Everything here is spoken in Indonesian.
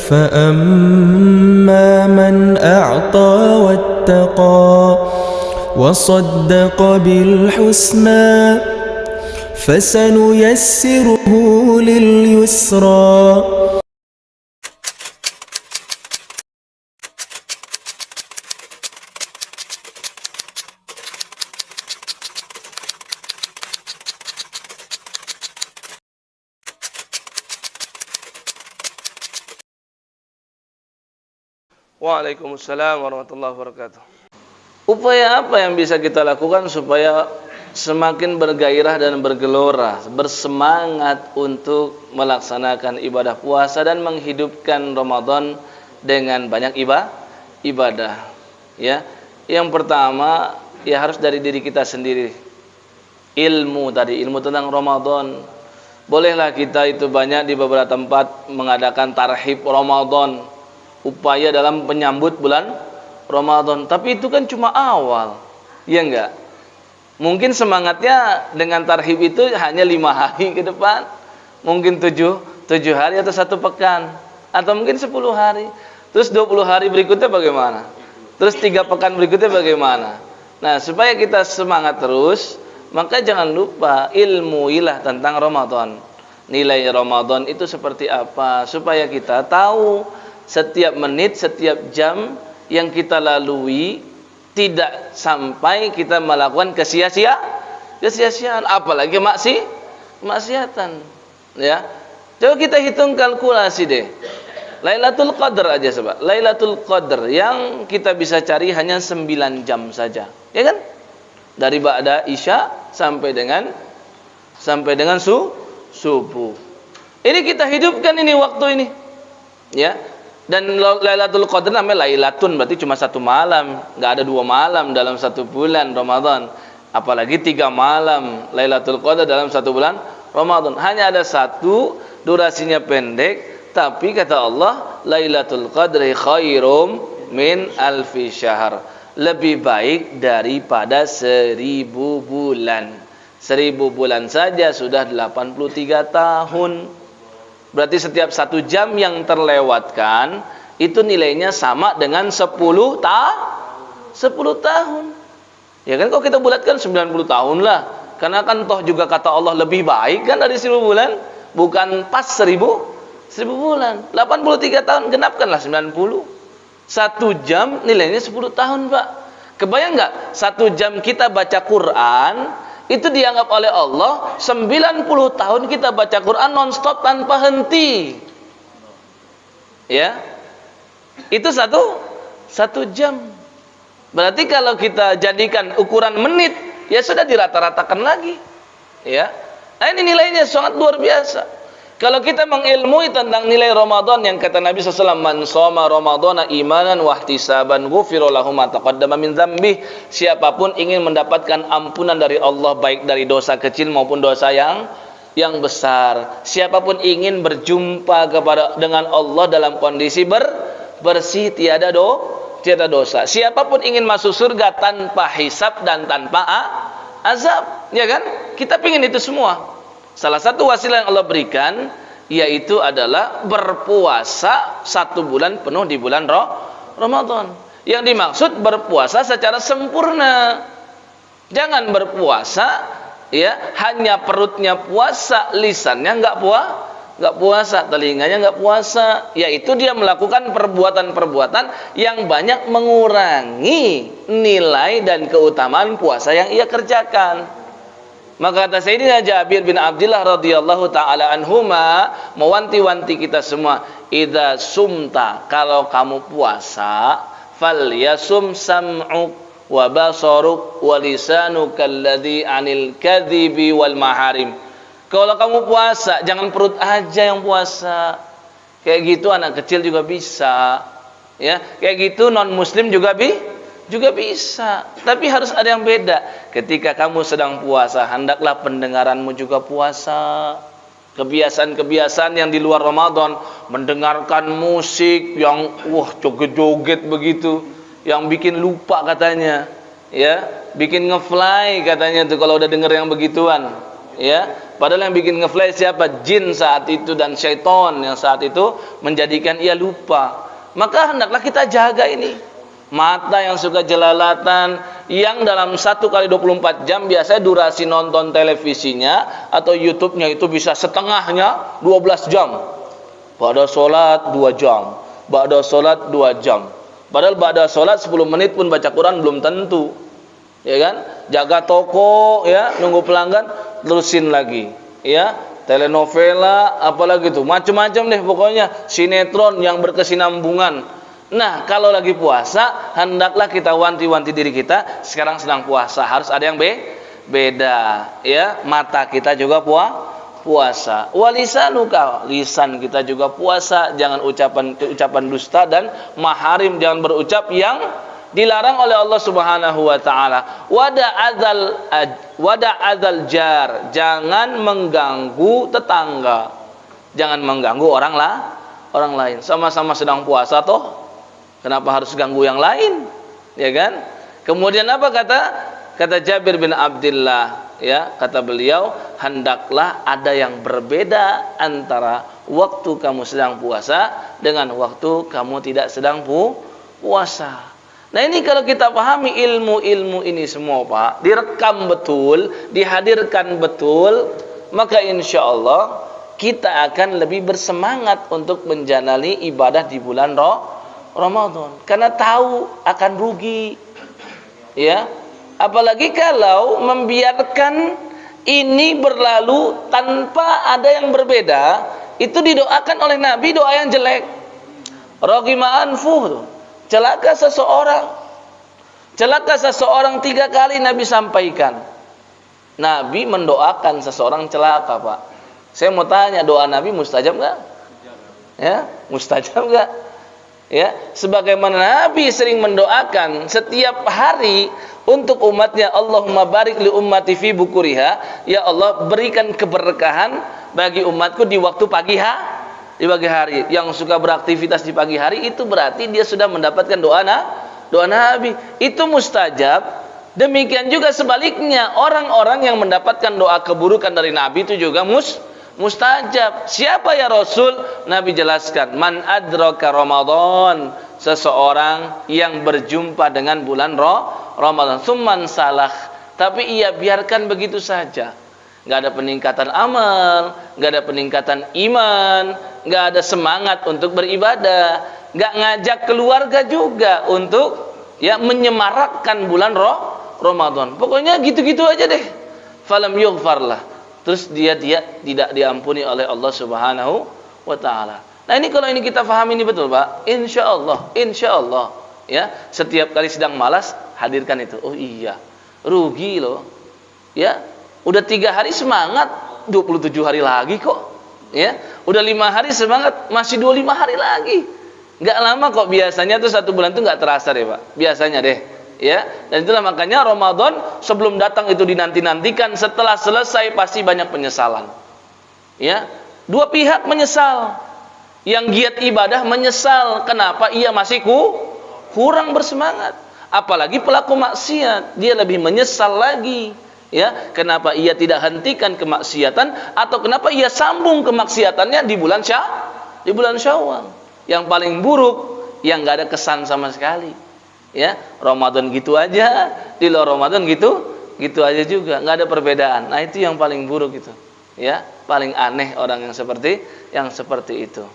فأما من أعطى واتقى وصدق بالحسنى فسنيسره لليسرى. Waalaikumsalam warahmatullahi wabarakatuh. Upaya apa yang bisa kita lakukan supaya semakin bergairah dan bergelora, bersemangat untuk melaksanakan ibadah puasa dan menghidupkan Ramadan dengan banyak ibadah? Ya, yang pertama ya harus dari diri kita sendiri. Ilmu tentang Ramadan. Bolehlah kita itu banyak di beberapa tempat mengadakan tarhib Ramadan, upaya dalam menyambut bulan Ramadan. Tapi itu kan cuma awal, ya enggak? Mungkin semangatnya dengan tarhib itu hanya 5 hari ke depan, mungkin 7 hari atau 1 pekan, atau mungkin 10 hari. Terus 20 hari berikutnya bagaimana? Terus 3 pekan berikutnya bagaimana? Nah, supaya kita semangat terus, maka jangan lupa ilmuilah tentang Ramadan. Nilai Ramadan itu seperti apa, supaya kita tahu setiap menit, setiap jam yang kita lalui tidak sampai kita melakukan kesia-siaan, apalagi maksiatan. Ya, coba kita hitung kalkulasi deh. Lailatul Qadar aja coba. Lailatul Qadar yang kita bisa cari hanya 9 jam saja, ya kan? Dari ba'da Isya sampai dengan subuh. Ini kita hidupkan ini waktu ini, ya. Dan Lailatul Qadar namanya Lailatun, berarti cuma 1 malam, nggak ada 2 malam dalam 1 bulan Ramadan. Apalagi 3 malam Lailatul Qadar dalam 1 bulan Ramadan. Hanya ada 1, durasinya pendek, tapi kata Allah, Lailatul Qadri khairum min alfi syahr. Lebih baik daripada 1000 bulan. 1000 bulan saja sudah 83 tahun. Berarti setiap 1 jam yang terlewatkan itu nilainya sama dengan 10 tahun. Ya kan, kalau kita bulatkan 90 tahun lah. Karena kan toh juga kata Allah lebih baik kan dari 1000 bulan, bukan pas 1000 bulan. 83 tahun genapkanlah 90. 1 jam nilainya 10 tahun, Pak. Kebayang enggak? 1 jam kita baca Quran itu dianggap oleh Allah 90 tahun kita baca Quran non-stop tanpa henti. Ya. Itu 1 jam. Berarti kalau kita jadikan ukuran menit, ya sudah dirata-ratakan lagi. Ya. Nah, ini nilainya sangat luar biasa. Kalau kita mengilmui tentang nilai Ramadan yang kata Nabi SAW, man shoma ramadhana imanan wahtisaban ghufira lahu ma taqaddama min dzambih. Siapapun ingin mendapatkan ampunan dari Allah, baik dari dosa kecil maupun dosa yang besar. Siapapun ingin berjumpa dengan Allah dalam kondisi bersih, tiada dosa. Siapapun ingin masuk surga tanpa hisab dan tanpa azab, ya kan? Kita pingin itu semua. Salah satu wasilah yang Allah berikan yaitu adalah berpuasa 1 bulan penuh di bulan Ramadan. Yang dimaksud berpuasa secara sempurna. Jangan berpuasa ya hanya perutnya puasa, lisannya enggak puasa, telinganya enggak puasa, yaitu dia melakukan perbuatan-perbuatan yang banyak mengurangi nilai dan keutamaan puasa yang ia kerjakan. Maka kata Sayyidina Jabir bin Abdullah radhiyallahu taala anhuma mewanti-wanti kita semua, idza sumta, kalau kamu puasa, falyasum sam'uk wa basaruk wa lisanuka alladhi 'anil kadhibi wal maharim. Kalau kamu puasa, jangan perut aja yang puasa. Kayak gitu anak kecil juga bisa. Ya, kayak gitu non muslim juga bisa, tapi harus ada yang beda. Ketika kamu sedang puasa, hendaklah pendengaranmu juga puasa. Kebiasaan-kebiasaan yang di luar Ramadan, mendengarkan musik yang joget-joget begitu, yang bikin lupa katanya, ya, bikin ngefly katanya tuh kalau udah denger yang begituan. ya. Padahal yang bikin ngeflash siapa? Jin saat itu dan syaitan yang saat itu menjadikan ia lupa. Maka hendaklah kita jaga ini. Mata yang suka jelalatan, yang dalam 1 kali 24 jam biasanya durasi nonton televisinya atau YouTube-nya itu bisa setengahnya 12 jam. Ba'da sholat 2 jam, ba'da sholat 2 jam. Padahal ba'da sholat 10 menit pun baca Quran belum tentu. Ya kan? Jaga toko, ya, nunggu pelanggan, terusin lagi, ya. Telenovela, apalagi tuh, macam-macam deh pokoknya, sinetron yang berkesinambungan. Nah, kalau lagi puasa, hendaklah kita wanti-wanti diri kita, sekarang sedang puasa, harus ada yang beda, ya. Mata kita juga puasa. Walisanuka, lisan kita juga puasa, jangan ucapan dusta dan maharim, jangan berucap yang dilarang oleh Allah Subhanahu wa taala. Wada adzal jar, jangan mengganggu tetangga. Jangan mengganggu orang lain. Sama-sama sedang puasa toh. Kenapa harus ganggu yang lain? Ya kan? Kemudian apa kata Jabir bin Abdullah, ya, kata beliau, hendaklah ada yang berbeda antara waktu kamu sedang puasa dengan waktu kamu tidak sedang puasa. Nah, ini kalau kita pahami ilmu-ilmu ini semua, Pak, direkam betul, dihadirkan betul, maka insya Allah kita akan lebih bersemangat untuk menjalani ibadah di bulan Ramadan. Karena tahu akan rugi, ya. Apalagi kalau membiarkan ini berlalu tanpa ada yang berbeda, itu didoakan oleh Nabi doa yang jelek. Raghima anfuh, celaka seseorang 3 kali Nabi sampaikan. Nabi mendoakan seseorang celaka, Pak. Saya mau tanya, doa Nabi mustajab enggak? Ya, mustajab enggak? Ya, sebagaimana Nabi sering mendoakan setiap hari untuk umatnya, Allahumma barik li ummati fi bukuriha, ya Allah berikan keberkahan bagi umatku di waktu pagi hari. Yang suka beraktivitas di pagi hari itu berarti dia sudah mendapatkan doa Nabi. Itu mustajab. Demikian juga sebaliknya, orang-orang yang mendapatkan doa keburukan dari Nabi itu juga mustajab. Siapa ya Rasul? Nabi jelaskan, man adraka Ramadan, seseorang yang berjumpa dengan bulan Ramadan, tsumman salah, tapi ia biarkan begitu saja. Enggak ada peningkatan amal, enggak ada peningkatan iman, enggak ada semangat untuk beribadah, enggak ngajak keluarga juga untuk, ya, menyemarakkan bulan Ramadan. Pokoknya gitu-gitu aja deh. Falam yughfarlah. Terus dia tidak diampuni oleh Allah Subhanahu wa taala. Nah, ini kalau ini kita pahami ini betul, Pak. Insya Allah, ya, setiap kali sedang malas hadirkan itu. Oh iya, rugi loh. Ya, udah 3 hari semangat, 27 hari lagi kok. Ya, udah 5 hari semangat, masih 25 hari lagi. Enggak lama kok, biasanya tuh 1 bulan tuh enggak terasa deh, Pak. Biasanya deh. Ya, dan itulah makanya Ramadan sebelum datang itu dinanti-nantikan, setelah selesai pasti banyak penyesalan. Ya, dua pihak menyesal. Yang giat ibadah menyesal, kenapa ia masih kurang bersemangat. Apalagi pelaku maksiat, dia lebih menyesal lagi. Ya, kenapa ia tidak hentikan kemaksiatan, atau kenapa ia sambung kemaksiatannya di bulan Syawal. Yang paling buruk, yang enggak ada kesan sama sekali. Ya, Ramadan gitu aja, di luar Ramadan gitu aja juga, nggak ada perbedaan. Nah, itu yang paling buruk itu, ya, paling aneh orang yang seperti itu.